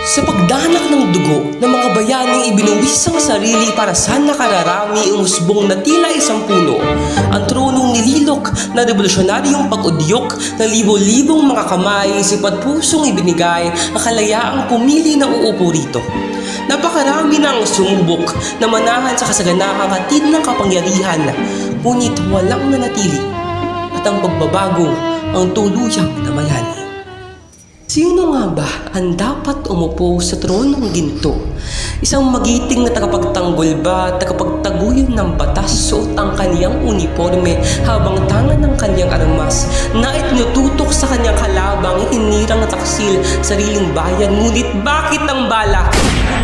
Sa pagdanak ng dugo ng mga bayaning ibinuwis ang sarili para sa nakararami umusbong na tila isang puno, ang tronong nililok na revolusyonaryong pag-udyok ng libo-libong mga kamay, isipan pusong ibinigay ang kalayaang pumili na uupo rito. Napakarami ng sumubok na manahan sa kasaganahang hatid ng kapangyarihan, ngunit walang nanatili at ang pagbabago ang tuluyang namayani. Sino nga ba ang dapat umupo sa tronong ginto? Isang magiting na tagapagtanggol ba, tagapagtaguyod ng batas, suot ang kaniyang uniforme habang tangan ng kaniyang armas na itinututok sa kanyang kalabang hinirang na taksil sariling bayan. Ngunit bakit ang bala?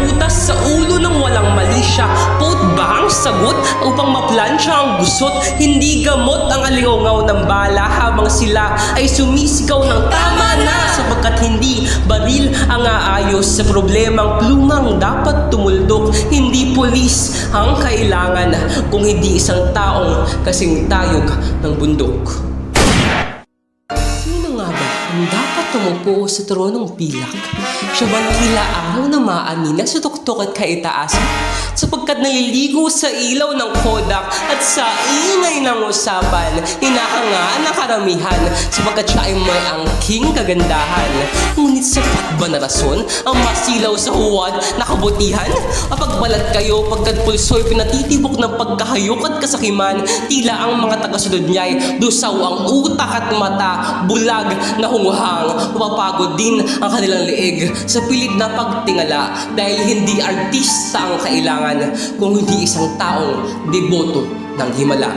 Butas sa ulo ng walang malisya, pot ba ang sagot upang maplansya ang gusot? Hindi gamot ang alingaw ng bala habang sila ay sumisigaw ng tama na, sapagkat hindi baril ang aayos sa problemang plumang dapat tumuldok. Hindi pulis ang kailangan, kung hindi isang taong kasing tayog ng bundok. Sino nga ba ang dapat tumupo sa tronong pilak? Siya bang tila araw na maanina sa tuktok at kaitaasan? Sapagkat naliligo sa ilaw ng kodak at sa ingay ng usapan, hinahanga ng karamihan sapagkat siya ay may angking kagandahan. Ngunit sapat ba na rason ang masilaw sa huwad na kabutihan? Apagbalat kayo pagkat pulso'y pinatitibok ng pagkahayok at kasakiman, tila ang mga tagasunod niya'y dusaw ang utak at mata, bulag na hunguhang, mapapagod din ang kanilang leeg sa pilit na pagtingala dahil hindi artista ang kailangan, kung hindi isang taong deboto ng himala.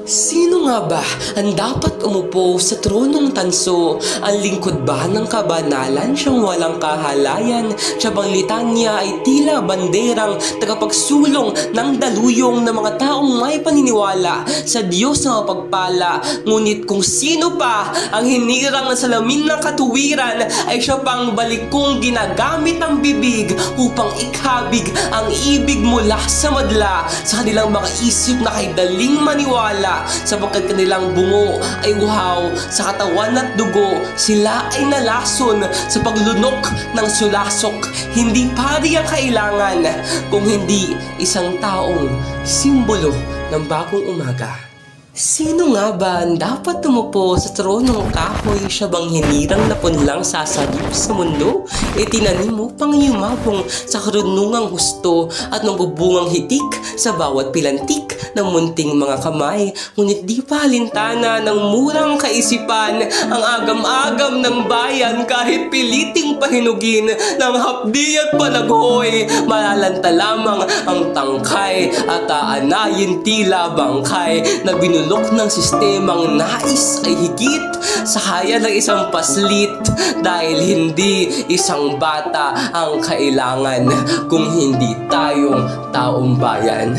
Sino nga ba ang dapat umupo sa tronong tanso? Ang lingkod ba ng kabanalan, siyang walang kahalayan? Siya bang litanya ay tila banderang tagapagsulong ng daluyong ng mga taong may paniniwala sa Diyos na mapagpala? Ngunit kung sino pa ang hinirang ng salamin ng katuwiran, ay siya pang balikong ginagamit ang bibig upang ikhabig ang ibig mula sa madla sa kanilang mga isip na kay daling maniwala, sapagkat kanilang bungo ay uhaw sa katawan at dugo. Sila ay nalason sa paglunok ng sulasok. Hindi pari ang kailangan, kung hindi isang taong simbolo ng bagong umaga. Sino nga ba ang dapat tumupo sa tronong kahoy? Siya bang hinirang na punlang sasalip sa mundo? Itinanim mo pang yumabong sa karunungang husto at nabubungang hitik sa bawat pilantik ng munting mga kamay. Ngunit di pa halintana ng murang kaisipan ang agam-agam ng bayan, kahit piliting pahinugin ng hapdi at panaghoy. Malalanta lamang ang tangkay at aanayin tila bangkay na binulok ng sistemang nais ay higit sa kaya ng isang paslit, dahil hindi isang bata ang kailangan, kung hindi tayong taong bayan.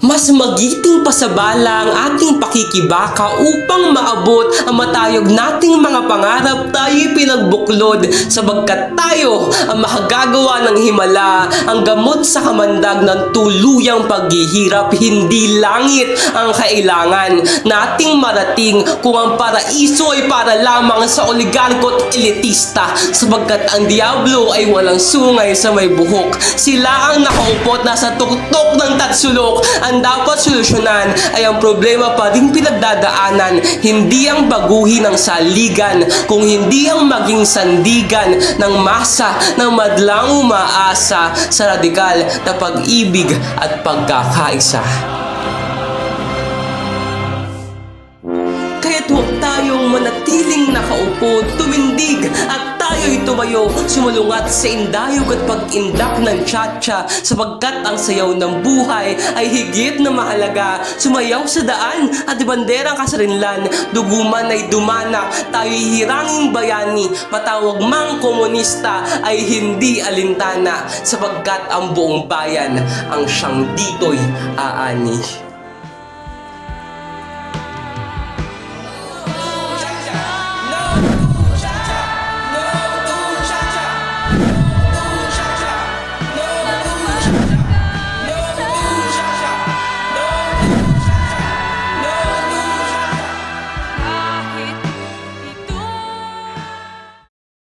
Mas magiting pa sa bala ang ating pakikibaka upang maabot ang matayog nating mga pangarap. Tayo'y pinagbuklod sapagkat tayo ang makagagawa ng himala, ang gamot sa kamandag ng tuluyang paghihirap. Hindi langit ang kailangan nating marating, kung ang paraiso ay para lamang sa oligarko at elitista, sapagkat ang diablo ay walang sungay sa may buhok. Sila ang nakaupot na sa tuktok ng tatsulok. Ang dapat solusyonan ay ang problema pa rin pinagdadaanan, hindi ang baguhin ng saligan, kung hindi ang maging sandigan ng masa ng madlang umaasa sa radikal na pag-ibig at pagkakaisa. Kaya't huwag tayong manatiling nakaupo, tumindig at tayo'y tumayo, sumulungat sa indayog at pag-indak ng tsa-tsa, sapagkat ang sayaw ng buhay ay higit na mahalaga. Sumayaw sa daan at ibanderang kasarinlan, duguman ay dumana, tayo'y hiranging bayani, matawag mang komunista ay hindi alintana, sapagkat ang buong bayan ang siyang dito'y aani.